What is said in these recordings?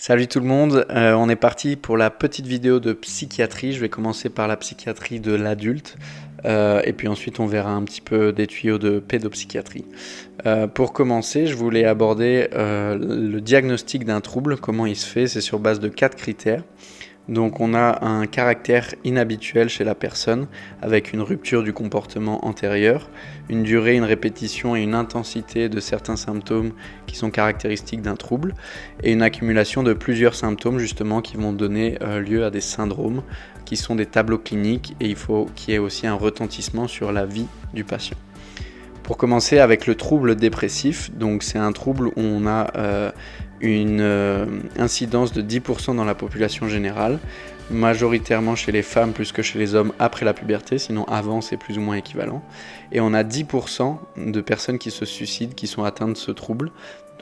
Salut tout le monde, on est parti pour la petite vidéo de psychiatrie. Je vais commencer par la psychiatrie de l'adulte et puis ensuite on verra un petit peu des tuyaux de pédopsychiatrie. Pour commencer, je voulais aborder le diagnostic d'un trouble, comment il se fait. C'est sur base de 4 critères. Donc on a un caractère inhabituel chez la personne avec une rupture du comportement antérieur, une durée, une répétition et une intensité de certains symptômes qui sont caractéristiques d'un trouble et une accumulation de plusieurs symptômes justement qui vont donner lieu à des syndromes qui sont des tableaux cliniques, et il faut qu'il y ait aussi un retentissement sur la vie du patient. Pour commencer avec le trouble dépressif, donc c'est un trouble où on a une incidence de 10% dans la population générale, majoritairement chez les femmes plus que chez les hommes après la puberté, sinon avant c'est plus ou moins équivalent. Et on a 10% de personnes qui se suicident qui sont atteintes de ce trouble,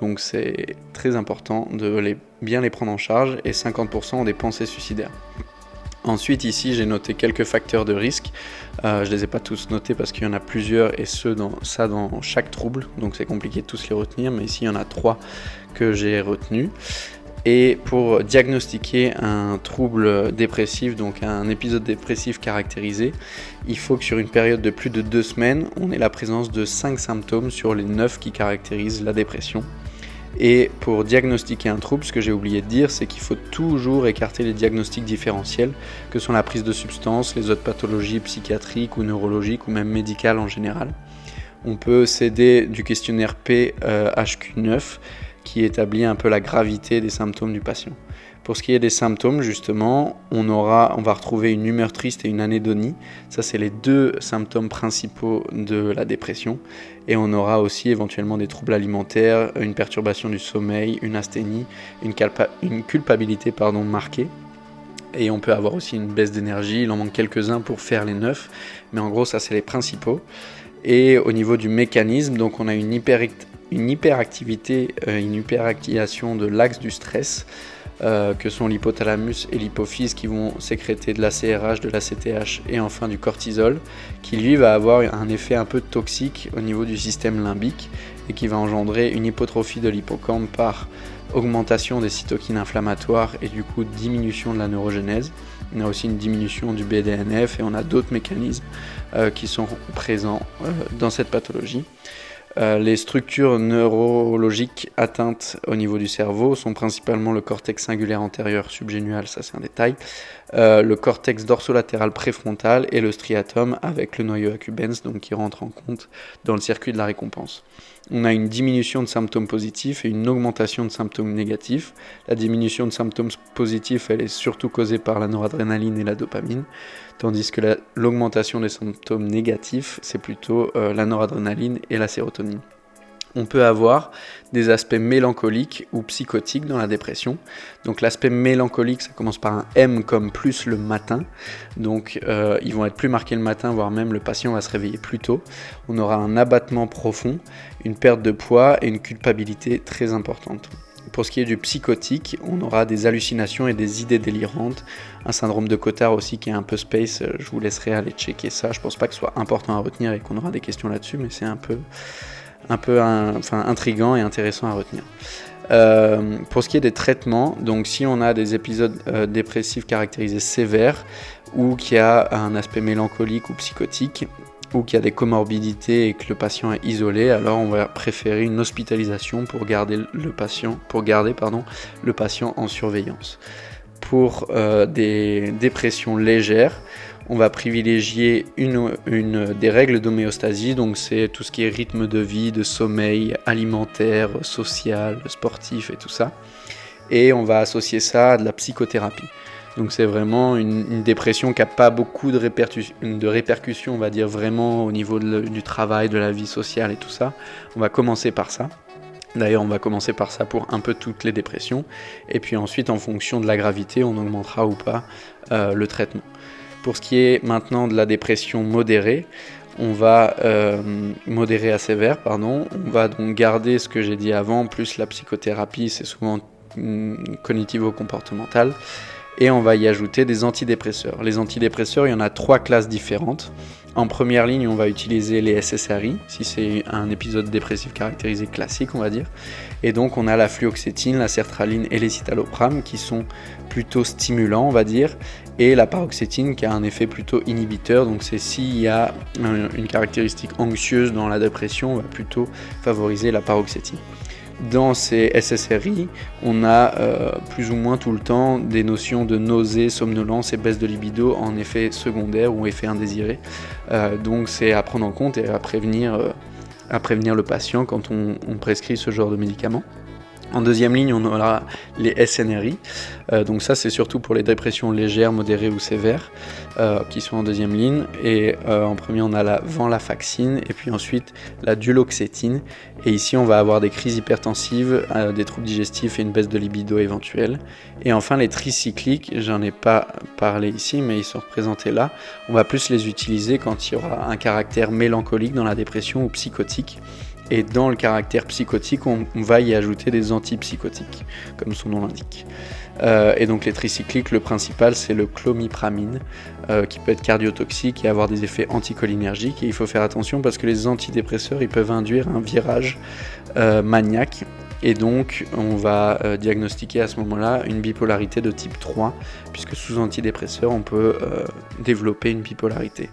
donc c'est très important de bien les prendre en charge, et 50% ont des pensées suicidaires. Ensuite, ici, j'ai noté quelques facteurs de risque. Je ne les ai pas tous notés parce qu'il y en a plusieurs, et dans chaque trouble, donc c'est compliqué de tous les retenir, mais ici, il y en a 3 que j'ai retenus. Et pour diagnostiquer un trouble dépressif, donc un épisode dépressif caractérisé, il faut que sur une période de plus de 2 semaines, on ait la présence de 5 symptômes sur les 9 qui caractérisent la dépression. Et pour diagnostiquer un trouble, ce que j'ai oublié de dire, c'est qu'il faut toujours écarter les diagnostics différentiels, que sont la prise de substances, les autres pathologies psychiatriques ou neurologiques ou même médicales en général. On peut s'aider du questionnaire PHQ-9 qui établit un peu la gravité des symptômes du patient. Pour ce qui est des symptômes, justement, on va retrouver une humeur triste et une anédonie. Ça, c'est les 2 symptômes principaux de la dépression. Et on aura aussi éventuellement des troubles alimentaires, une perturbation du sommeil, une asthénie, une culpabilité marquée. Et on peut avoir aussi une baisse d'énergie. Il en manque quelques-uns pour faire les 9. Mais en gros, ça, c'est les principaux. Et au niveau du mécanisme, donc on a une hyperactivité, une hyperactivation de l'axe du stress, que sont l'hypothalamus et l'hypophyse, qui vont sécréter de l'ACRH, de l'ACTH et enfin du cortisol, qui lui va avoir un effet un peu toxique au niveau du système limbique et qui va engendrer une hypotrophie de l'hippocampe par augmentation des cytokines inflammatoires et du coup diminution de la neurogénèse. On a aussi une diminution du BDNF et on a d'autres mécanismes qui sont présents dans cette pathologie. Les structures neurologiques atteintes au niveau du cerveau sont principalement le cortex cingulaire antérieur subgénual, ça c'est un détail, le cortex dorsolatéral préfrontal et le striatum avec le noyau accumbens, donc qui rentre en compte dans le circuit de la récompense. On a une diminution de symptômes positifs et une augmentation de symptômes négatifs. La diminution de symptômes positifs, elle est surtout causée par la noradrénaline et la dopamine, tandis que l'augmentation des symptômes négatifs, c'est plutôt la noradrénaline et la sérotonine. On peut avoir des aspects mélancoliques ou psychotiques dans la dépression. Donc l'aspect mélancolique, ça commence par un M comme plus le matin. Donc ils vont être plus marqués le matin, voire même le patient va se réveiller plus tôt. On aura un abattement profond, une perte de poids et une culpabilité très importante. Pour ce qui est du psychotique, on aura des hallucinations et des idées délirantes, un syndrome de Cotard aussi qui est un peu space, je vous laisserai aller checker ça, je pense pas que ce soit important à retenir et qu'on aura des questions là-dessus, mais c'est un peu intriguant et intéressant à retenir. Pour ce qui est des traitements, donc si on a des épisodes dépressifs caractérisés sévères ou qu'il y a un aspect mélancolique ou psychotique, ou qu'il y a des comorbidités et que le patient est isolé, alors on va préférer une hospitalisation pour garder le patient en surveillance. Pour des dépressions légères, on va privilégier des règles d'homéostasie, donc c'est tout ce qui est rythme de vie, de sommeil, alimentaire, social, sportif et tout ça. Et on va associer ça à de la psychothérapie. Donc c'est vraiment une dépression qui n'a pas beaucoup de répercussions, on va dire, vraiment au niveau du travail, de la vie sociale et tout ça. On va commencer par ça. D'ailleurs, on va commencer par ça pour un peu toutes les dépressions. Et puis ensuite, en fonction de la gravité, on augmentera ou pas le traitement. Pour ce qui est maintenant de la dépression modérée, on va modérée à sévère, on va donc garder ce que j'ai dit avant, plus la psychothérapie, c'est souvent cognitivo-comportemental. et on va y ajouter des antidépresseurs. Les antidépresseurs, il y en a 3 classes différentes. En première ligne, on va utiliser les SSRI, si c'est un épisode dépressif caractérisé classique, on va dire. Et donc, on a la fluoxétine, la sertraline et les citalopram qui sont plutôt stimulants, on va dire, et la paroxétine qui a un effet plutôt inhibiteur. Donc, c'est s'il y a une caractéristique anxieuse dans la dépression, on va plutôt favoriser la paroxétine. Dans ces SSRI, on a plus ou moins tout le temps des notions de nausée, somnolence et baisse de libido en effet secondaire ou effet indésiré. Donc c'est à prendre en compte et à prévenir le patient quand on prescrit ce genre de médicaments. En deuxième ligne, on aura les SNRI, donc ça c'est surtout pour les dépressions légères, modérées ou sévères, qui sont en deuxième ligne, et en premier on a la venlafaxine, et puis ensuite la duloxétine, et ici on va avoir des crises hypertensives, des troubles digestifs et une baisse de libido éventuelle. Et enfin les tricycliques, j'en ai pas parlé ici, mais ils sont représentés là, on va plus les utiliser quand il y aura un caractère mélancolique dans la dépression ou psychotique. Et dans le caractère psychotique, on va y ajouter des antipsychotiques, comme son nom l'indique. Et donc les tricycliques, le principal, c'est le clomipramine, qui peut être cardiotoxique et avoir des effets anticholinergiques. Et il faut faire attention parce que les antidépresseurs, ils peuvent induire un virage maniaque. Et donc, on va diagnostiquer à ce moment-là une bipolarité de type 3, puisque sous antidépresseurs, on peut développer une bipolarité.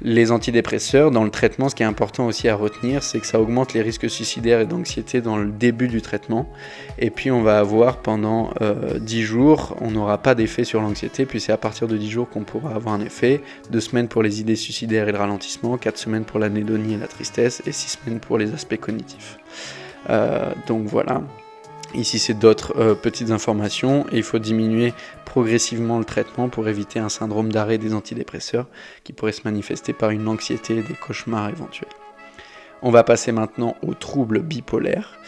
Les antidépresseurs, dans le traitement, ce qui est important aussi à retenir, c'est que ça augmente les risques suicidaires et d'anxiété dans le début du traitement. Et puis on va avoir pendant 10 jours, on n'aura pas d'effet sur l'anxiété, puis c'est à partir de 10 jours qu'on pourra avoir un effet. 2 semaines pour les idées suicidaires et le ralentissement, 4 semaines pour l'anédonie et la tristesse, et 6 semaines pour les aspects cognitifs. Donc voilà. Ici, c'est d'autres petites informations et il faut diminuer progressivement le traitement pour éviter un syndrome d'arrêt des antidépresseurs qui pourrait se manifester par une anxiété et des cauchemars éventuels. On va passer maintenant aux troubles bipolaires.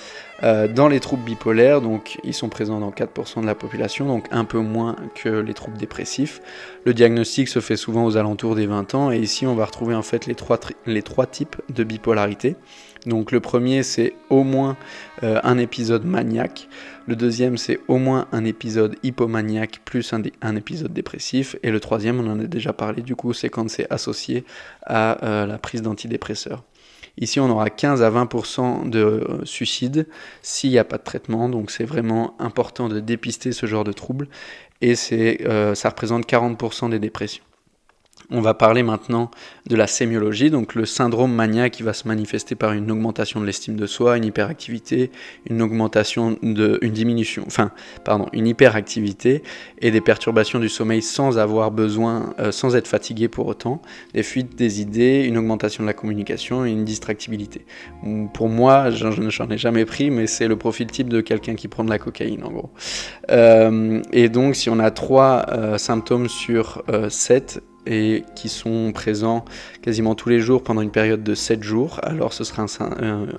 Dans les troubles bipolaires, donc, ils sont présents dans 4% de la population, donc un peu moins que les troubles dépressifs. Le diagnostic se fait souvent aux alentours des 20 ans et ici on va retrouver en fait les trois types de bipolarité. Donc le premier c'est au moins un épisode maniaque, le deuxième c'est au moins un épisode hypomaniaque plus un épisode dépressif, et le troisième, on en a déjà parlé du coup, c'est quand c'est associé à la prise d'antidépresseurs. Ici, on aura 15 à 20% de suicides s'il n'y a pas de traitement, donc c'est vraiment important de dépister ce genre de troubles, et ça représente 40% des dépressions. On va parler maintenant de la sémiologie, donc le syndrome maniaque qui va se manifester par une augmentation de l'estime de soi, une hyperactivité, une hyperactivité et des perturbations du sommeil sans avoir besoin, sans être fatigué pour autant, des fuites des idées, une augmentation de la communication et une distractibilité. Pour moi, j'en ai jamais pris, mais c'est le profil type de quelqu'un qui prend de la cocaïne en gros. Et donc si on a 3 symptômes sur 7, et qui sont présents quasiment tous les jours pendant une période de 7 jours, alors ce sera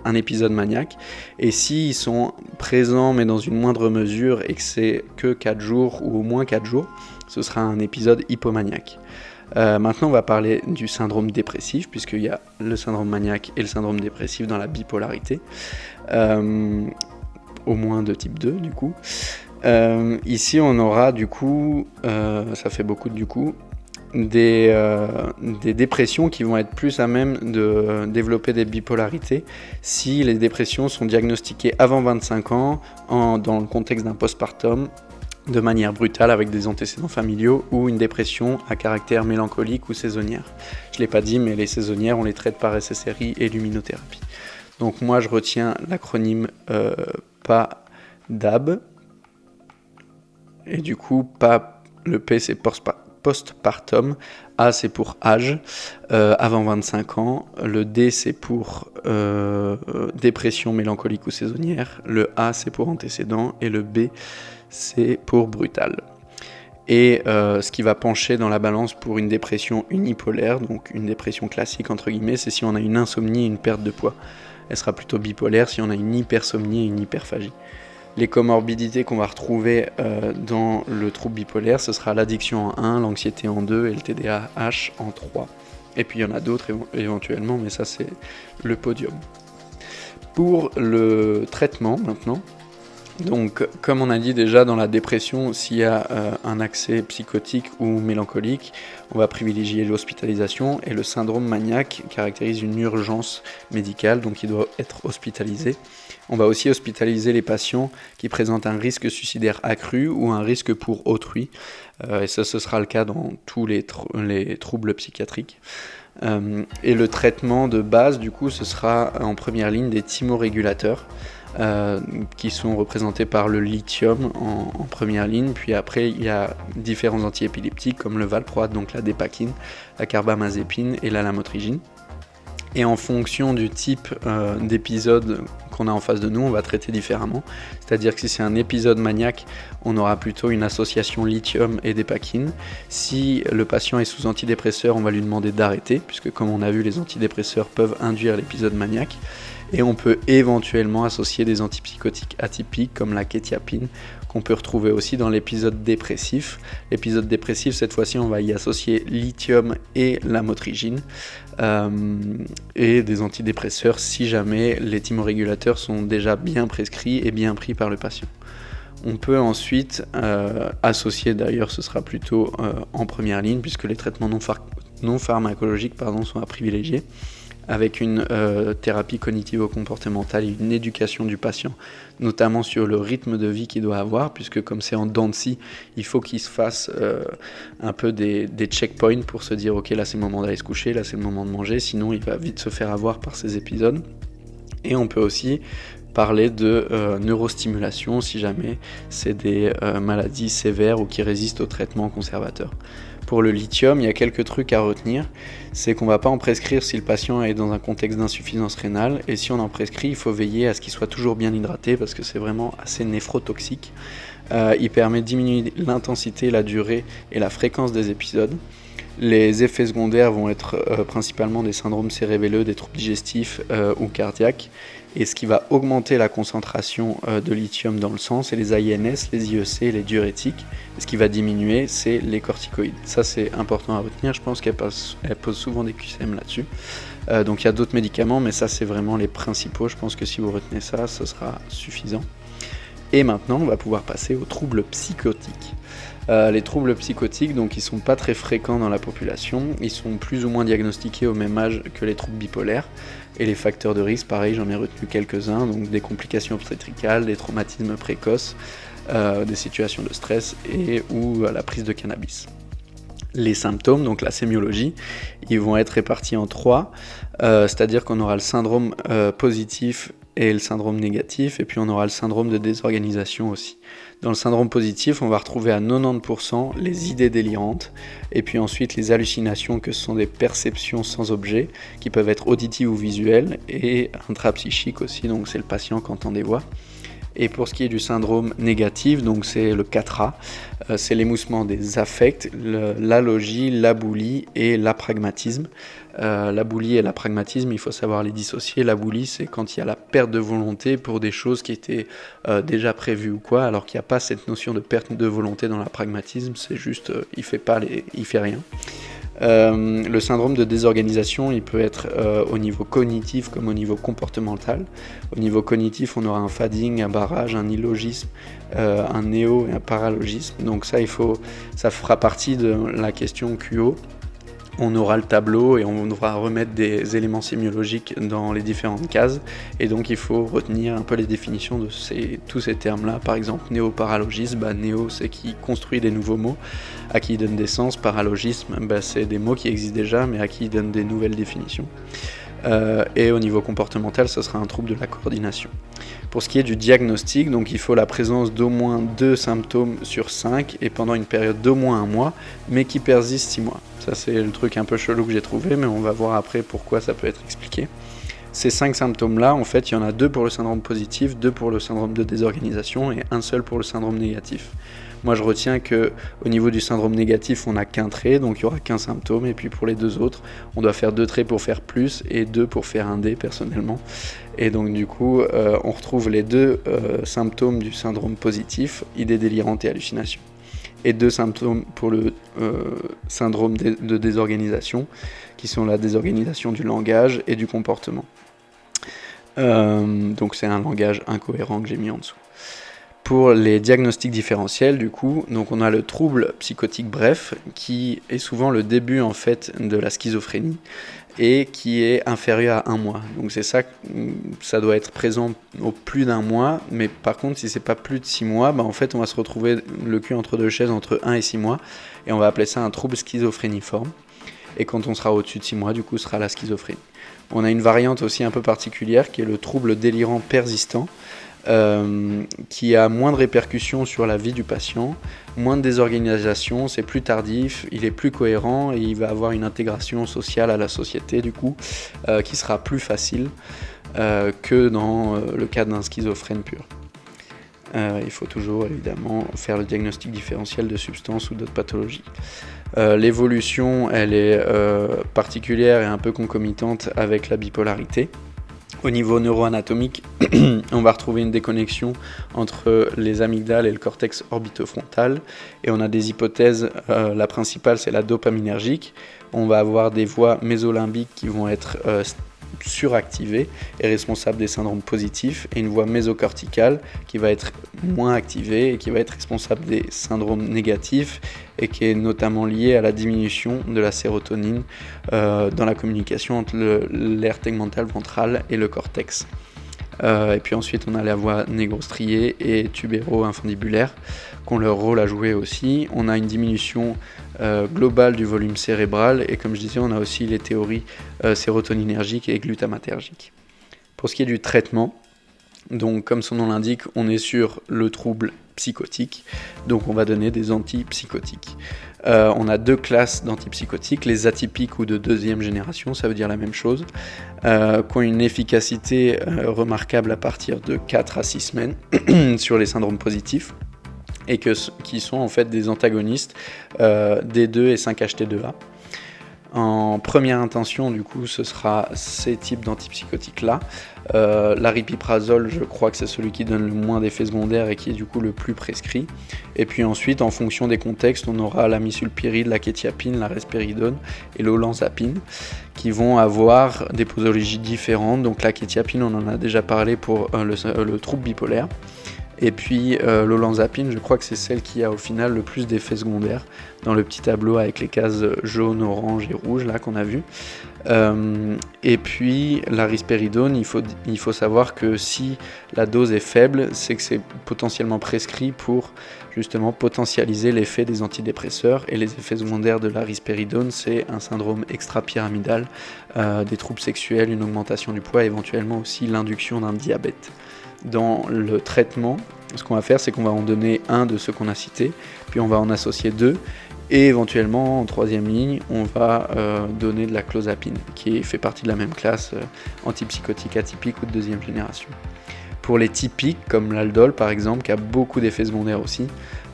un épisode maniaque. Et s'ils sont présents mais dans une moindre mesure et que c'est que 4 jours ou au moins 4 jours, ce sera un épisode hypomaniaque. Maintenant on va parler du syndrome dépressif, puisqu'il y a le syndrome maniaque et le syndrome dépressif dans la bipolarité, au moins de type 2 du coup. Ici on aura du coup, ça fait beaucoup de du coup, des dépressions qui vont être plus à même de développer des bipolarités si les dépressions sont diagnostiquées avant 25 ans dans le contexte d'un postpartum de manière brutale avec des antécédents familiaux ou une dépression à caractère mélancolique ou saisonnière. Je ne l'ai pas dit, mais les saisonnières on les traite par SSRI et luminothérapie. Donc moi je retiens l'acronyme PADAB et du coup le P c'est postpartum, A c'est pour âge, avant 25 ans, le D c'est pour dépression mélancolique ou saisonnière, le A c'est pour antécédent et le B c'est pour brutal. Et ce qui va pencher dans la balance pour une dépression unipolaire, donc une dépression classique entre guillemets, c'est si on a une insomnie et une perte de poids. Elle sera plutôt bipolaire si on a une hypersomnie et une hyperphagie. Les comorbidités qu'on va retrouver dans le trouble bipolaire, ce sera l'addiction en 1, l'anxiété en 2 et le TDAH en 3. Et puis il y en a d'autres éventuellement, mais ça c'est le podium. Pour le traitement maintenant, Donc, comme on a dit déjà, dans la dépression, s'il y a un accès psychotique ou mélancolique, on va privilégier l'hospitalisation, et le syndrome maniaque caractérise une urgence médicale, donc il doit être hospitalisé. On va aussi hospitaliser les patients qui présentent un risque suicidaire accru ou un risque pour autrui, et ça, ce sera le cas dans tous les troubles psychiatriques. Et le traitement de base, du coup, ce sera en première ligne des thymorégulateurs, qui sont représentés par le lithium en première ligne. Puis après, il y a différents antiépileptiques comme le valproate, donc la dépakine, la carbamazépine et la lamotrigine. Et en fonction du type d'épisode qu'on a en face de nous, on va traiter différemment. C'est-à-dire que si c'est un épisode maniaque, on aura plutôt une association lithium et dépakine. Si le patient est sous antidépresseur, on va lui demander d'arrêter, puisque comme on a vu, les antidépresseurs peuvent induire l'épisode maniaque. Et on peut éventuellement associer des antipsychotiques atypiques comme la kétiapine, qu'on peut retrouver aussi dans l'épisode dépressif. L'épisode dépressif, cette fois-ci, on va y associer lithium et lamotrigine, et des antidépresseurs si jamais les thymorégulateurs sont déjà bien prescrits et bien pris par le patient. On peut ensuite associer, d'ailleurs ce sera plutôt en première ligne, puisque les traitements non pharmacologiques sont à privilégier, avec une thérapie cognitivo-comportementale et une éducation du patient, notamment sur le rythme de vie qu'il doit avoir, puisque comme c'est en dents de scie, il faut qu'il se fasse un peu des checkpoints pour se dire « ok, là c'est le moment d'aller se coucher, là c'est le moment de manger », sinon il va vite se faire avoir par ces épisodes. Et on peut aussi parler de neurostimulation si jamais c'est des maladies sévères ou qui résistent au traitement conservateur. Pour le lithium, il y a quelques trucs à retenir, c'est qu'on ne va pas en prescrire si le patient est dans un contexte d'insuffisance rénale, et si on en prescrit, il faut veiller à ce qu'il soit toujours bien hydraté parce que c'est vraiment assez néphrotoxique. Il permet de diminuer l'intensité, la durée et la fréquence des épisodes. Les effets secondaires vont être principalement des syndromes cérébelleux, des troubles digestifs ou cardiaques. Et ce qui va augmenter la concentration de lithium dans le sang, c'est les AINS, les IEC et les diurétiques. Et ce qui va diminuer, c'est les corticoïdes. Ça, c'est important à retenir. Je pense qu'elle pose souvent des QCM là-dessus. Donc il y a d'autres médicaments, mais ça, c'est vraiment les principaux. Je pense que si vous retenez ça, ce sera suffisant. Et maintenant, on va pouvoir passer aux troubles psychotiques. Les troubles psychotiques, donc, ils sont pas très fréquents dans la population. Ils sont plus ou moins diagnostiqués au même âge que les troubles bipolaires. Et les facteurs de risque, pareil, j'en ai retenu quelques-uns. Donc des complications obstétricales, des traumatismes précoces, des situations de stress ou la prise de cannabis. Les symptômes, donc la sémiologie, ils vont être répartis en 3, c'est-à-dire qu'on aura le syndrome positif et le syndrome négatif, et puis on aura le syndrome de désorganisation aussi. Dans le syndrome positif, on va retrouver à 90% les idées délirantes, et puis ensuite les hallucinations, que ce sont des perceptions sans objet, qui peuvent être auditives ou visuelles, et intrapsychiques aussi, donc c'est le patient qui entend des voix. Et pour ce qui est du syndrome négatif, donc c'est le 4A, c'est l'émoussement des affects, l'alogie, l'aboulie et l'apragmatisme. L'aboulie et l'apragmatisme, il faut savoir les dissocier. L'aboulie, c'est quand il y a la perte de volonté pour des choses qui étaient déjà prévues ou quoi, alors qu'il n'y a pas cette notion de perte de volonté dans l'apragmatisme, c'est juste, il fait rien. Le syndrome de désorganisation, il peut être au niveau cognitif comme au niveau comportemental. Au niveau cognitif, on aura un fading, un barrage, un illogisme, un néo et un paralogisme. Donc ça fera partie de la question QO. On aura le tableau et on devra remettre des éléments sémiologiques dans les différentes cases, et donc il faut retenir un peu les définitions de tous ces termes-là. Par exemple, néoparalogisme, néo c'est qui construit des nouveaux mots, à qui il donne des sens. Paralogisme, c'est des mots qui existent déjà mais à qui il donne des nouvelles définitions. Et au niveau comportemental, ce sera un trouble de la coordination. Pour ce qui est du diagnostic, donc il faut la présence d'au moins 2 symptômes sur 5 et pendant une période d'au moins 1 mois, mais qui persiste 6 mois. Ça, c'est le truc un peu chelou que j'ai trouvé, mais on va voir après pourquoi ça peut être expliqué. Ces 5 symptômes-là, en fait, il y en a 2 pour le syndrome positif, 2 pour le syndrome de désorganisation et 1 seul pour le syndrome négatif. Moi, je retiens qu'au niveau du syndrome négatif, on n'a qu'un trait, donc il n'y aura qu'un symptôme. Et puis pour les 2 autres, on doit faire 2 traits pour faire plus et 2 pour faire un D personnellement. Et donc du coup, on retrouve les 2 symptômes du syndrome positif, idées délirantes et hallucinations. Et 2 symptômes pour le syndrome de désorganisation, qui sont la désorganisation du langage et du comportement. Donc c'est un langage incohérent que j'ai mis en dessous. Pour les diagnostics différentiels, du coup, donc on a le trouble psychotique bref, qui est souvent le début en fait de la schizophrénie et qui est inférieur à 1 mois. Donc c'est ça, ça doit être présent au plus d'1 mois, mais par contre si c'est pas plus de 6 mois, en fait on va se retrouver le cul entre deux chaises entre 1 et 6 mois, et on va appeler ça un trouble schizophréniforme. Et quand on sera au-dessus de 6 mois, du coup, ce sera la schizophrénie. On a une variante aussi un peu particulière qui est le trouble délirant persistant, qui a moins de répercussions sur la vie du patient, moins de désorganisation, c'est plus tardif, il est plus cohérent et il va avoir une intégration sociale à la société, du coup, qui sera plus facile que dans le cas d'un schizophrène pur. Il faut toujours évidemment faire le diagnostic différentiel de substance ou d'autres pathologies. L'évolution, elle est particulière et un peu concomitante avec la bipolarité. Au niveau neuroanatomique, on va retrouver une déconnexion entre les amygdales et le cortex orbitofrontal. Et on a des hypothèses, la principale c'est la dopaminergique. On va avoir des voies mésolimbiques qui vont être suractivée et responsable des syndromes positifs, et une voie mésocorticale qui va être moins activée et qui va être responsable des syndromes négatifs et qui est notamment liée à la diminution de la sérotonine dans la communication entre l'aire tegmentale ventrale et le cortex. Et puis ensuite on a la voie négrostriée et tubéro-infundibulaire qui ont leur rôle à jouer aussi. On a une diminution globale du volume cérébral et comme je disais on a aussi les théories sérotoninergiques et glutamatergiques. Pour ce qui est du traitement, donc comme son nom l'indique, on est sur le trouble psychotique, donc on va donner des antipsychotiques. On a 2 classes d'antipsychotiques, les atypiques ou de 2e génération, ça veut dire la même chose, qui ont une efficacité remarquable à partir de 4 à 6 semaines sur les syndromes positifs, et qui sont en fait des antagonistes D2 et 5-HT2A. En première intention, du coup, ce sera ces types d'antipsychotiques-là. L'aripiprazole, je crois que c'est celui qui donne le moins d'effets secondaires et qui est du coup le plus prescrit. Et puis ensuite, en fonction des contextes, on aura la misulpiride, la kétiapine, la risperidone et l'olanzapine qui vont avoir des posologies différentes. Donc la kétiapine, on en a déjà parlé pour le trouble bipolaire. Et puis l'olanzapine, je crois que c'est celle qui a au final le plus d'effets secondaires dans le petit tableau avec les cases jaune, orange et rouge là qu'on a vu. Et puis la risperidone, il faut savoir que si la dose est faible, c'est que c'est potentiellement prescrit pour justement potentialiser l'effet des antidépresseurs. Et les effets secondaires de la risperidone, c'est un syndrome extra-pyramidal, des troubles sexuels, une augmentation du poids et éventuellement aussi l'induction d'un diabète. Dans le traitement, ce qu'on va faire, c'est qu'on va en donner un de ceux qu'on a cités, puis on va en associer 2, et éventuellement, en 3e ligne, on va donner de la clozapine, qui fait partie de la même classe antipsychotique atypique ou de 2e génération. Pour les typiques, comme l'aldol par exemple, qui a beaucoup d'effets secondaires aussi,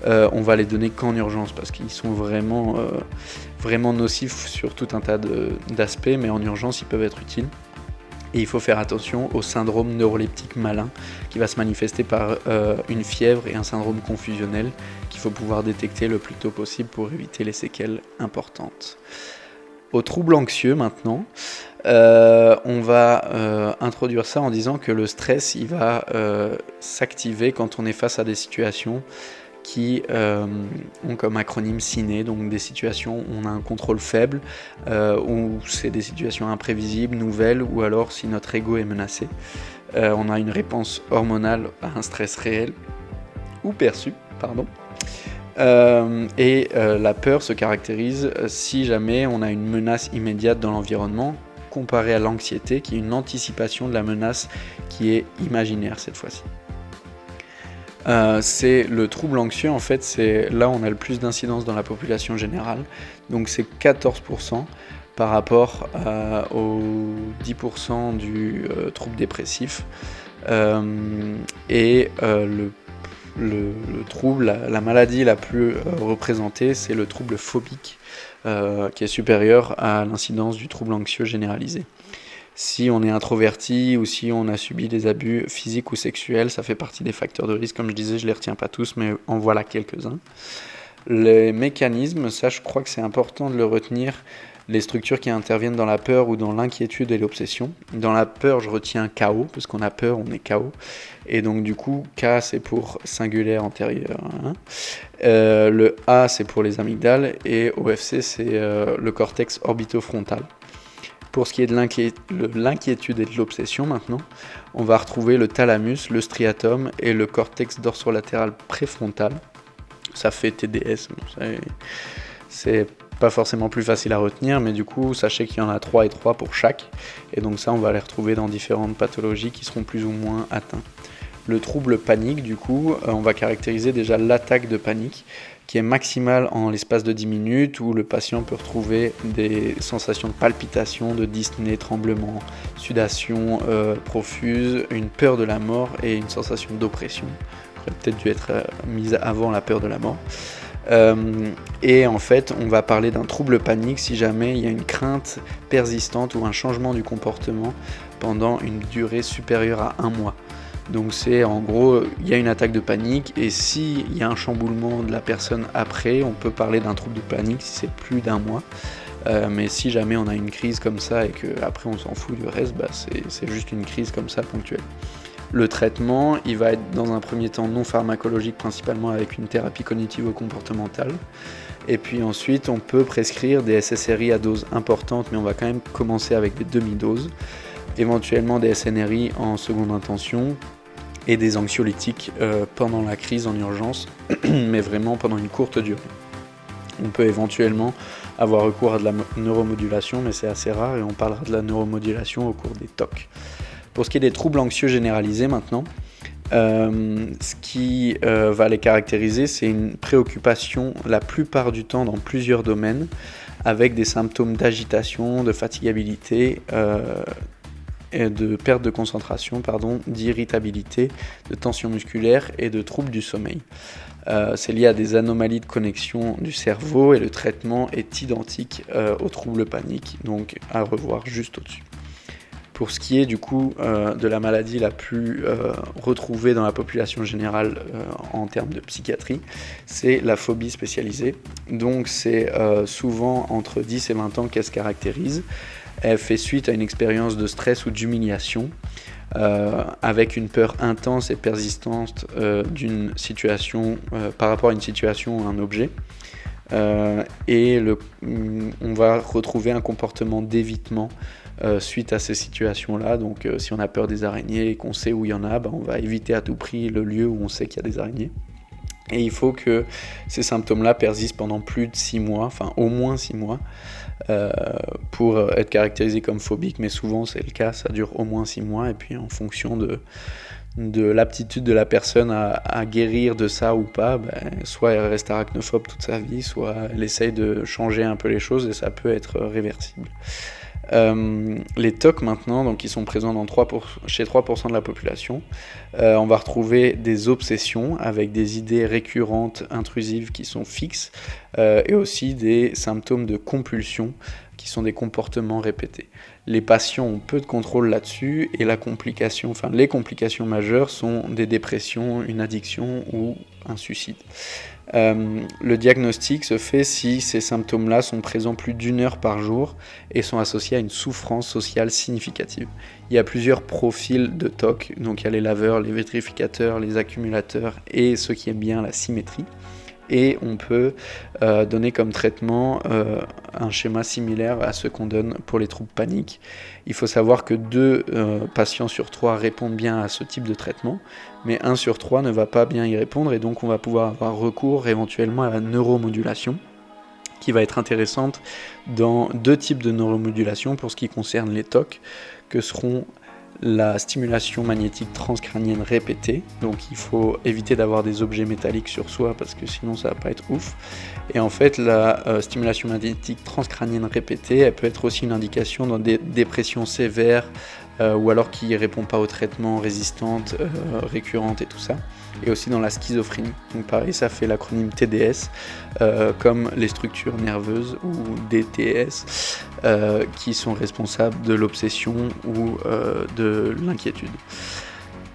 on va les donner qu'en urgence, parce qu'ils sont vraiment nocifs sur tout un tas d'aspects, mais en urgence, ils peuvent être utiles. Et il faut faire attention au syndrome neuroleptique malin qui va se manifester par une fièvre et un syndrome confusionnel qu'il faut pouvoir détecter le plus tôt possible pour éviter les séquelles importantes. Au trouble anxieux maintenant, on va introduire ça en disant que le stress il va s'activer quand on est face à des situations qui ont comme acronyme CINE, donc des situations où on a un contrôle faible, où c'est des situations imprévisibles, nouvelles, ou alors si notre ego est menacé. On a une réponse hormonale à un stress réel, ou perçu, pardon. La peur se caractérise si jamais on a une menace immédiate dans l'environnement, comparée à l'anxiété, qui est une anticipation de la menace qui est imaginaire cette fois-ci. C'est le trouble anxieux, en fait, c'est là où on a le plus d'incidence dans la population générale, donc c'est 14% par rapport aux 10% du trouble dépressif. Le trouble, la maladie la plus représentée, c'est le trouble phobique, qui est supérieur à l'incidence du trouble anxieux généralisé. Si on est introverti ou si on a subi des abus physiques ou sexuels, ça fait partie des facteurs de risque. Comme je disais, je ne les retiens pas tous, mais en voilà quelques-uns. Les mécanismes, ça je crois que c'est important de le retenir, les structures qui interviennent dans la peur ou dans l'inquiétude et l'obsession. Dans la peur, je retiens KO, parce qu'on a peur, on est KO. Et donc du coup, K c'est pour singulière antérieure. Hein. Le A c'est pour les amygdales et OFC c'est le cortex orbitofrontal. Pour ce qui est de l'inquiétude et de l'obsession maintenant, on va retrouver le thalamus, le striatum et le cortex dorsolatéral préfrontal. Ça fait TDS, c'est pas forcément plus facile à retenir, mais du coup, sachez qu'il y en a 3 et 3 pour chaque, et donc ça, on va les retrouver dans différentes pathologies qui seront plus ou moins atteintes. Le trouble panique, du coup, on va caractériser déjà l'attaque de panique, qui est maximale en l'espace de 10 minutes, où le patient peut retrouver des sensations de palpitation, de dyspnée, tremblement, sudation profuse, une peur de la mort et une sensation d'oppression. Qui aurait peut-être dû être mise avant la peur de la mort. Et en fait, on va parler d'un trouble panique si jamais il y a une crainte persistante ou un changement du comportement pendant une durée supérieure à 1 mois. Donc c'est en gros, il y a une attaque de panique et s'il y a un chamboulement de la personne après, on peut parler d'un trouble de panique si c'est plus d'1 mois. Mais si jamais on a une crise comme ça et qu'après on s'en fout du reste, c'est juste une crise comme ça ponctuelle. Le traitement, il va être dans un premier temps non pharmacologique, principalement avec une thérapie cognitivo-comportementale. Et puis ensuite, on peut prescrire des SSRI à dose importante, mais on va quand même commencer avec des demi-doses. Éventuellement des SNRI en seconde intention et des anxiolytiques pendant la crise en urgence, mais vraiment pendant une courte durée. On peut éventuellement avoir recours à de la neuromodulation, mais c'est assez rare et on parlera de la neuromodulation au cours des TOC. Pour ce qui est des troubles anxieux généralisés maintenant, ce qui va les caractériser, c'est une préoccupation la plupart du temps dans plusieurs domaines, avec des symptômes d'agitation, de fatigabilité, et de perte de concentration, d'irritabilité, de tension musculaire et de troubles du sommeil. C'est lié à des anomalies de connexion du cerveau et le traitement est identique aux troubles paniques, donc à revoir juste au-dessus. Pour ce qui est du coup de la maladie la plus retrouvée dans la population générale en termes de psychiatrie, c'est la phobie spécialisée. Donc c'est souvent entre 10 et 20 ans qu'elle se caractérise. Elle fait suite à une expérience de stress ou d'humiliation, avec une peur intense et persistante d'une situation par rapport à une situation ou un objet. Et on va retrouver un comportement d'évitement suite à ces situations-là. Donc si on a peur des araignées et qu'on sait où il y en a, on va éviter à tout prix le lieu où on sait qu'il y a des araignées. Et il faut que ces symptômes-là persistent pendant plus de 6 mois, enfin au moins 6 mois, pour être caractérisé comme phobique, mais souvent c'est le cas, ça dure au moins 6 mois, et puis en fonction de l'aptitude de la personne à guérir de ça ou pas, soit elle reste arachnophobe toute sa vie, soit elle essaye de changer un peu les choses et ça peut être réversible. Les TOC maintenant, donc ils sont présents chez 3% de la population. On va retrouver des obsessions avec des idées récurrentes, intrusives qui sont fixes, et aussi des symptômes de compulsion qui sont des comportements répétés. Les patients ont peu de contrôle là-dessus et les complications majeures sont des dépressions, une addiction ou un suicide. Le diagnostic se fait si ces symptômes-là sont présents plus d'1 heure par jour et sont associés à une souffrance sociale significative. Il y a plusieurs profils de TOC, donc il y a les laveurs, les vitrificateurs, les accumulateurs et ceux qui aiment bien la symétrie. Et on peut donner comme traitement un schéma similaire à ce qu'on donne pour les troubles paniques. Il faut savoir que 2 patients sur 3 répondent bien à ce type de traitement, mais 1 sur 3 ne va pas bien y répondre, et donc on va pouvoir avoir recours éventuellement à la neuromodulation, qui va être intéressante dans 2 types de neuromodulation pour ce qui concerne les TOC, que seront la stimulation magnétique transcrânienne répétée, donc il faut éviter d'avoir des objets métalliques sur soi parce que sinon ça va pas être ouf. Et en fait la stimulation magnétique transcrânienne répétée, elle peut être aussi une indication dans des dépressions sévères ou alors qui ne répond pas aux traitements, résistantes, récurrentes et tout ça. Et aussi dans la schizophrénie. Donc pareil, ça fait l'acronyme TDS, comme les structures nerveuses ou DTS, qui sont responsables de l'obsession ou de l'inquiétude.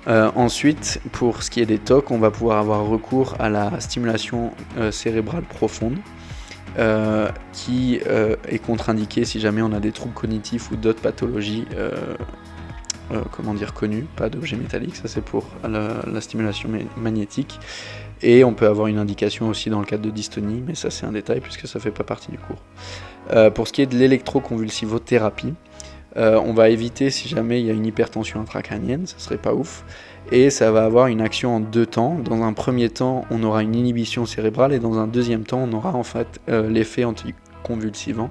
Ensuite, pour ce qui est des TOC, on va pouvoir avoir recours à la stimulation cérébrale profonde, qui est contre-indiquée si jamais on a des troubles cognitifs ou d'autres pathologies connues, pas d'objets métalliques, ça c'est pour la stimulation magnétique. Et on peut avoir une indication aussi dans le cadre de dystonie, mais ça c'est un détail puisque ça fait pas partie du cours. Pour ce qui est de l'électroconvulsivothérapie, on va éviter si jamais il y a une hypertension intracrânienne, ça serait pas ouf, et ça va avoir une action en 2 temps. Dans un premier temps, on aura une inhibition cérébrale, et dans un deuxième temps, on aura en fait l'effet anticonvulsivant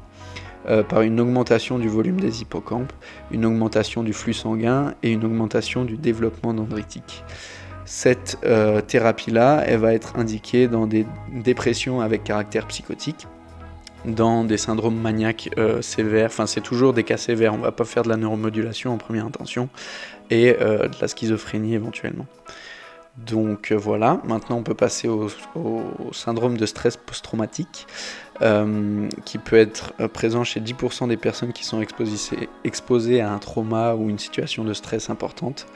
par une augmentation du volume des hippocampes, une augmentation du flux sanguin et une augmentation du développement dendritique. Cette thérapie-là, elle va être indiquée dans des dépressions avec caractère psychotique, dans des syndromes maniaques sévères, enfin c'est toujours des cas sévères, on va pas faire de la neuromodulation en première intention, et de la schizophrénie éventuellement. Donc voilà, maintenant on peut passer au syndrome de stress post-traumatique, qui peut être présent chez 10% des personnes qui sont exposées à un trauma ou une situation de stress importante,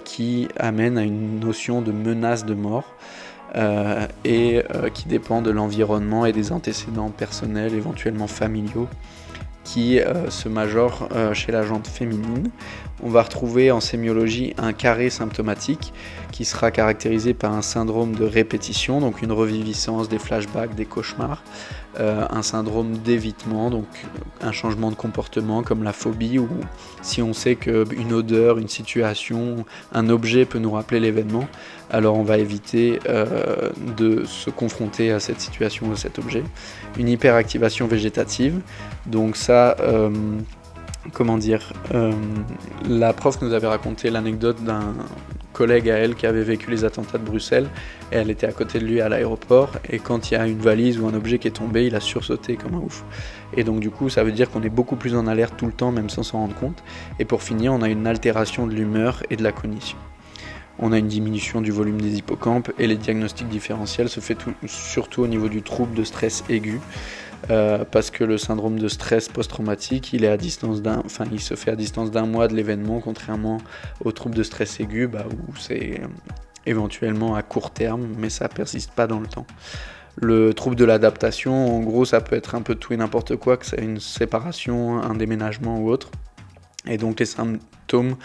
qui amène à une notion de menace de mort, et qui dépend de l'environnement et des antécédents personnels, éventuellement familiaux, qui se majorent chez la jante féminine. On va retrouver en sémiologie un carré symptomatique qui sera caractérisé par un syndrome de répétition, donc une reviviscence des flashbacks, des cauchemars, un syndrome d'évitement, donc un changement de comportement comme la phobie, ou si on sait qu'une odeur, une situation, un objet peut nous rappeler l'événement, alors on va éviter de se confronter à cette situation ou à cet objet. Une hyperactivation végétative, donc ça... la prof nous avait raconté l'anecdote d'un collègue à elle qui avait vécu les attentats de Bruxelles, et elle était à côté de lui à l'aéroport, et quand il y a une valise ou un objet qui est tombé, il a sursauté comme un ouf. Et donc du coup ça veut dire qu'on est beaucoup plus en alerte tout le temps, même sans s'en rendre compte. Et pour finir, on a une altération de l'humeur et de la cognition. On a une diminution du volume des hippocampes, et les diagnostics différentiels se fait surtout au niveau du trouble de stress aigu, parce que le syndrome de stress post-traumatique, il se fait à distance d'1 mois de l'événement, contrairement au trouble de stress aigu, où c'est éventuellement à court terme, mais ça persiste pas dans le temps. Le trouble de l'adaptation, en gros, ça peut être un peu tout et n'importe quoi, que c'est une séparation, un déménagement ou autre. Et donc les symptômes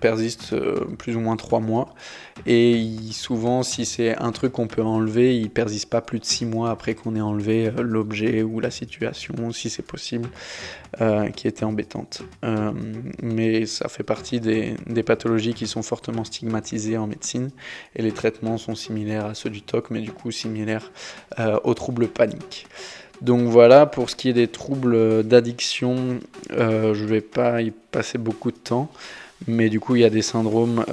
persistent plus ou moins 3 mois, et souvent si c'est un truc qu'on peut enlever, il ne persiste pas plus de 6 mois après qu'on ait enlevé l'objet ou la situation, si c'est possible, qui était embêtante. Mais ça fait partie des pathologies qui sont fortement stigmatisées en médecine, et les traitements sont similaires à ceux du TOC, mais du coup similaires aux troubles paniques. Donc voilà, pour ce qui est des troubles d'addiction, je vais pas y passer beaucoup de temps, mais du coup il y a des syndromes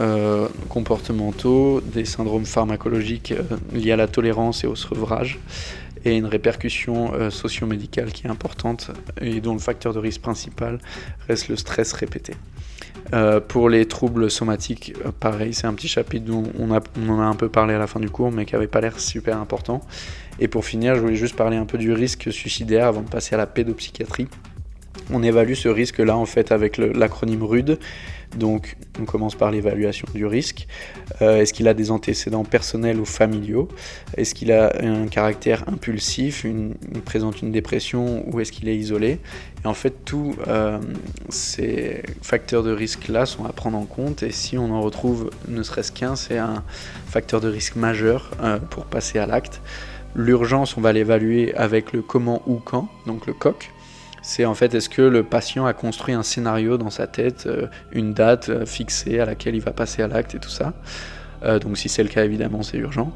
comportementaux, des syndromes pharmacologiques liés à la tolérance et au sevrage, et une répercussion socio-médicale qui est importante, et dont le facteur de risque principal reste le stress répété. Pour les troubles somatiques, pareil, c'est un petit chapitre dont on en a un peu parlé à la fin du cours, mais qui n'avait pas l'air super important. Et pour finir, je voulais juste parler un peu du risque suicidaire avant de passer à la pédopsychiatrie. On évalue ce risque-là en fait avec l'acronyme RUD. Donc on commence par l'évaluation du risque. Est-ce qu'il a des antécédents personnels ou familiaux? Est-ce qu'il a un caractère impulsif, présente une dépression, ou est-ce qu'il est isolé? Et en fait tous ces facteurs de risque-là sont à prendre en compte, et si on en retrouve ne serait-ce qu'un, c'est un facteur de risque majeur pour passer à l'acte. L'urgence, on va l'évaluer avec le comment ou quand, donc le COC. C'est en fait, est-ce que le patient a construit un scénario dans sa tête, une date fixée à laquelle il va passer à l'acte et tout ça. Donc si c'est le cas, évidemment, c'est urgent.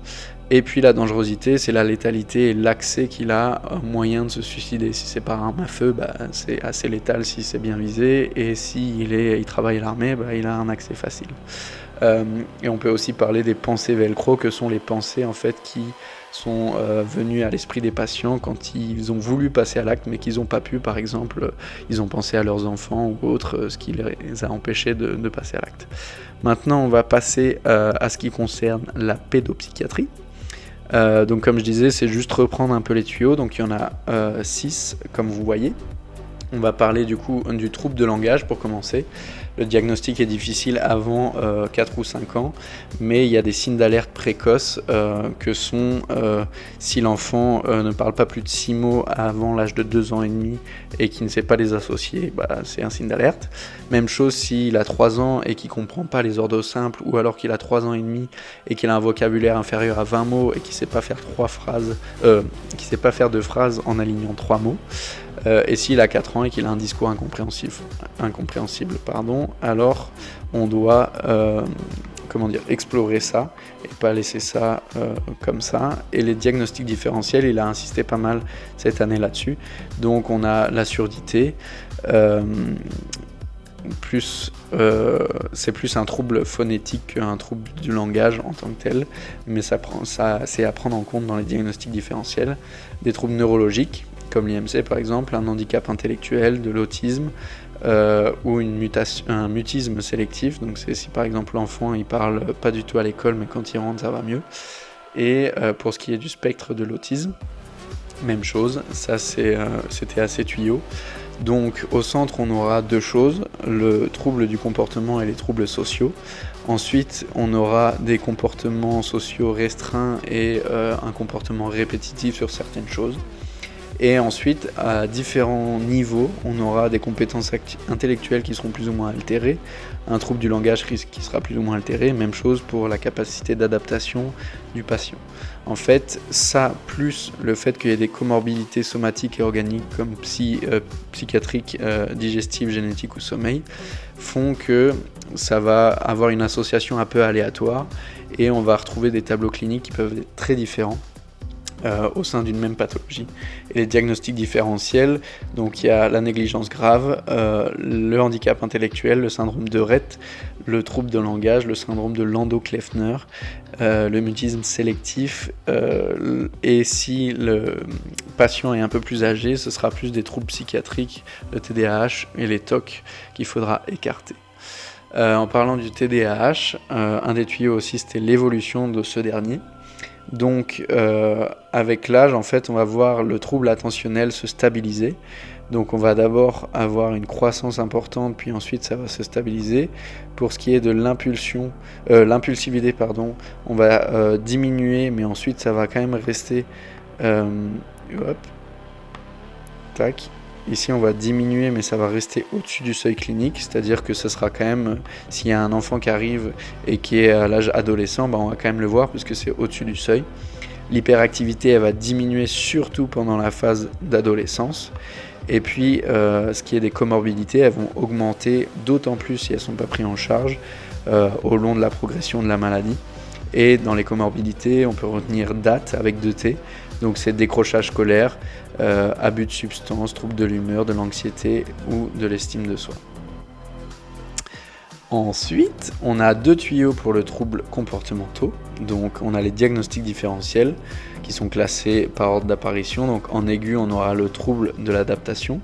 Et puis la dangerosité, c'est la létalité et l'accès qu'il a au moyen de se suicider. Si c'est par arme à feu, c'est assez létal si c'est bien visé, et s'il travaille à l'armée, il a un accès facile. Et on peut aussi parler des pensées velcro, que sont les pensées en fait qui sont venues à l'esprit des patients quand ils ont voulu passer à l'acte mais qu'ils n'ont pas pu. Par exemple, ils ont pensé à leurs enfants ou autre, ce qui les a empêchés de passer à l'acte. Maintenant, on va passer à ce qui concerne la pédopsychiatrie. Donc comme je disais, c'est juste reprendre un peu les tuyaux. Donc il y en a 6, comme vous voyez. On va parler du coup du trouble de langage pour commencer. Le diagnostic est difficile avant 4 ou 5 ans, mais il y a des signes d'alerte précoces que sont si l'enfant ne parle pas plus de 6 mots avant l'âge de 2 ans et demi et qui ne sait pas les associer, c'est un signe d'alerte. Même chose s'il a 3 ans et qu'il ne comprend pas les ordres simples, ou alors qu'il a 3 ans et demi et qu'il a un vocabulaire inférieur à 20 mots et qu'il ne sait pas faire deux phrases en alignant 3 mots. Et s'il a 4 ans et qu'il a un discours incompréhensible, alors on doit explorer ça et pas laisser ça comme ça. Et les diagnostics différentiels, il a insisté pas mal cette année là-dessus. Donc on a la surdité, c'est plus un trouble phonétique qu'un trouble du langage en tant que tel, mais c'est à prendre en compte dans les diagnostics différentiels. Des troubles neurologiques, comme l'IMC par exemple, un handicap intellectuel, de l'autisme, ou un mutisme sélectif, donc c'est si par exemple l'enfant il parle pas du tout à l'école mais quand il rentre ça va mieux. Et pour ce qui est du spectre de l'autisme, même chose, ça c'était assez tuyau. Donc au centre on aura deux choses, le trouble du comportement et les troubles sociaux. Ensuite on aura des comportements sociaux restreints et un comportement répétitif sur certaines choses. Et ensuite, à différents niveaux, on aura des compétences intellectuelles qui seront plus ou moins altérées, un trouble du langage qui sera plus ou moins altéré, même chose pour la capacité d'adaptation du patient. En fait, ça, plus le fait qu'il y ait des comorbidités somatiques et organiques comme psychiatriques, digestives, génétiques ou sommeil, font que ça va avoir une association un peu aléatoire et on va retrouver des tableaux cliniques qui peuvent être très différents. Au sein d'une même pathologie. Et les diagnostics différentiels, donc il y a la négligence grave, le handicap intellectuel, le syndrome de Rett, le trouble de langage, le syndrome de Landau-Kleffner, le mutisme sélectif, et si le patient est un peu plus âgé, ce sera plus des troubles psychiatriques, le TDAH et les TOC qu'il faudra écarter. En parlant du TDAH, un des tuyaux aussi c'était l'évolution de ce dernier. Donc avec l'âge, en fait, on va voir le trouble attentionnel se stabiliser. Donc on va d'abord avoir une croissance importante, puis ensuite ça va se stabiliser. Pour ce qui est de l'impulsivité, on va diminuer, mais ensuite ça va quand même rester... Ici on va diminuer, mais ça va rester au-dessus du seuil clinique, c'est-à-dire que ce sera quand même, s'il y a un enfant qui arrive et qui est à l'âge adolescent, on va quand même le voir puisque c'est au-dessus du seuil. L'hyperactivité, elle va diminuer surtout pendant la phase d'adolescence. Et puis, ce qui est des comorbidités, elles vont augmenter d'autant plus si elles ne sont pas prises en charge au long de la progression de la maladie. Et dans les comorbidités, on peut retenir DAT avec 2 T. Donc c'est décrochage scolaire, abus de substances, troubles de l'humeur, de l'anxiété ou de l'estime de soi. Ensuite, on a 2 tuyaux pour le trouble comportementaux. Donc on a les diagnostics différentiels qui sont classés par ordre d'apparition. Donc en aigu, on aura le trouble de l'adaptation.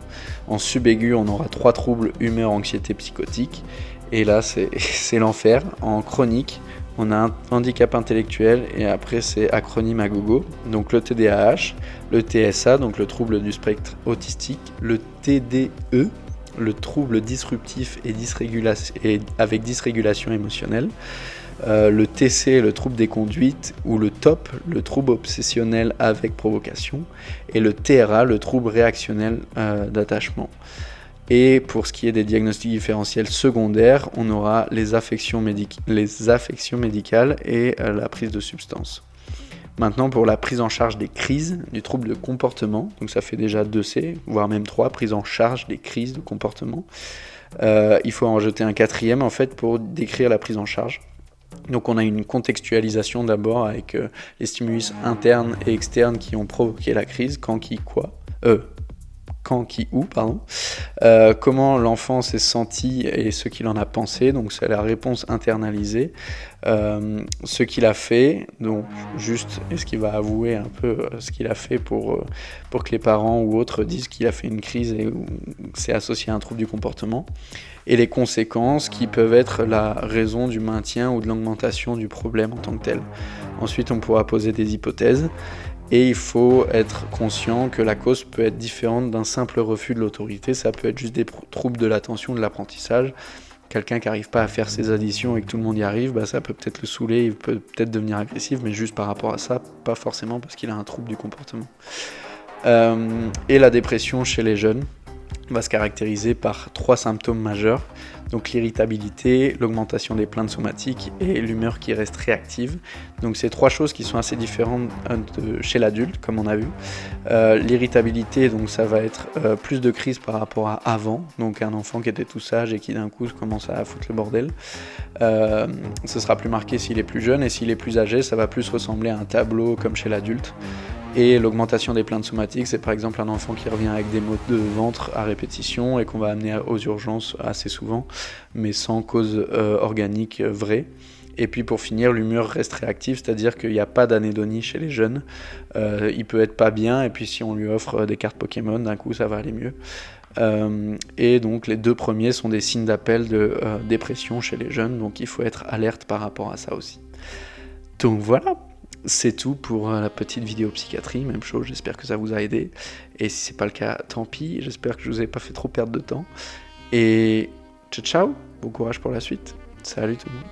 En subaigu, on aura 3 troubles humeur, anxiété, psychotique. Et là, c'est l'enfer. En chronique, on a un handicap intellectuel et après c'est acronyme à gogo. Donc le TDAH, le TSA, donc le trouble du spectre autistique, le TDE, le trouble disruptif et avec dysrégulation émotionnelle, le TC, le trouble des conduites, ou le TOP, le trouble obsessionnel avec provocation, et le TRA, le trouble réactionnel d'attachement. Et pour ce qui est des diagnostics différentiels secondaires, on aura les affections médicales et la prise de substances. Maintenant, pour la prise en charge des crises du trouble de comportement, donc ça fait déjà 2 C, voire même 3, prise en charge des crises de comportement. Il faut en jeter un 4e en fait pour décrire la prise en charge. Donc on a une contextualisation d'abord avec les stimulus internes et externes qui ont provoqué la crise, quand, qui, où, comment l'enfant s'est senti et ce qu'il en a pensé, donc c'est la réponse internalisée, ce qu'il a fait, donc juste est-ce qu'il va avouer un peu ce qu'il a fait pour que les parents ou autres disent qu'il a fait une crise et c'est associé à un trouble du comportement, et les conséquences qui peuvent être la raison du maintien ou de l'augmentation du problème en tant que tel. Ensuite on pourra poser des hypothèses. Et il faut être conscient que la cause peut être différente d'un simple refus de l'autorité. Ça peut être juste des troubles de l'attention, de l'apprentissage. Quelqu'un qui n'arrive pas à faire ses additions et que tout le monde y arrive, bah ça peut peut-être le saouler, il peut peut-être devenir agressif, mais juste par rapport à ça, pas forcément parce qu'il a un trouble du comportement. Et la dépression chez les jeunes va se caractériser par 3 symptômes majeurs, donc l'irritabilité, l'augmentation des plaintes somatiques et l'humeur qui reste réactive. Donc c'est 3 choses qui sont assez différentes chez l'adulte, comme on a vu. L'irritabilité, donc ça va être plus de crise par rapport à avant, donc un enfant qui était tout sage et qui d'un coup commence à foutre le bordel. Ce sera plus marqué s'il est plus jeune, et s'il est plus âgé, ça va plus ressembler à un tableau comme chez l'adulte. Et l'augmentation des plaintes somatiques, c'est par exemple un enfant qui revient avec des maux de ventre à répétition et qu'on va amener aux urgences assez souvent, mais sans cause organique vraie. Et puis pour finir, l'humeur reste réactive, c'est-à-dire qu'il n'y a pas d'anédonie chez les jeunes. Il peut être pas bien, et puis si on lui offre des cartes Pokémon, d'un coup ça va aller mieux. Et donc les 2 premiers sont des signes d'appel de dépression chez les jeunes, donc il faut être alerte par rapport à ça aussi. Donc voilà, c'est tout pour la petite vidéo psychiatrie, même chose, j'espère que ça vous a aidé. Et si c'est pas le cas, tant pis, j'espère que je vous ai pas fait trop perdre de temps. Et ciao ciao, bon courage pour la suite, salut tout le monde.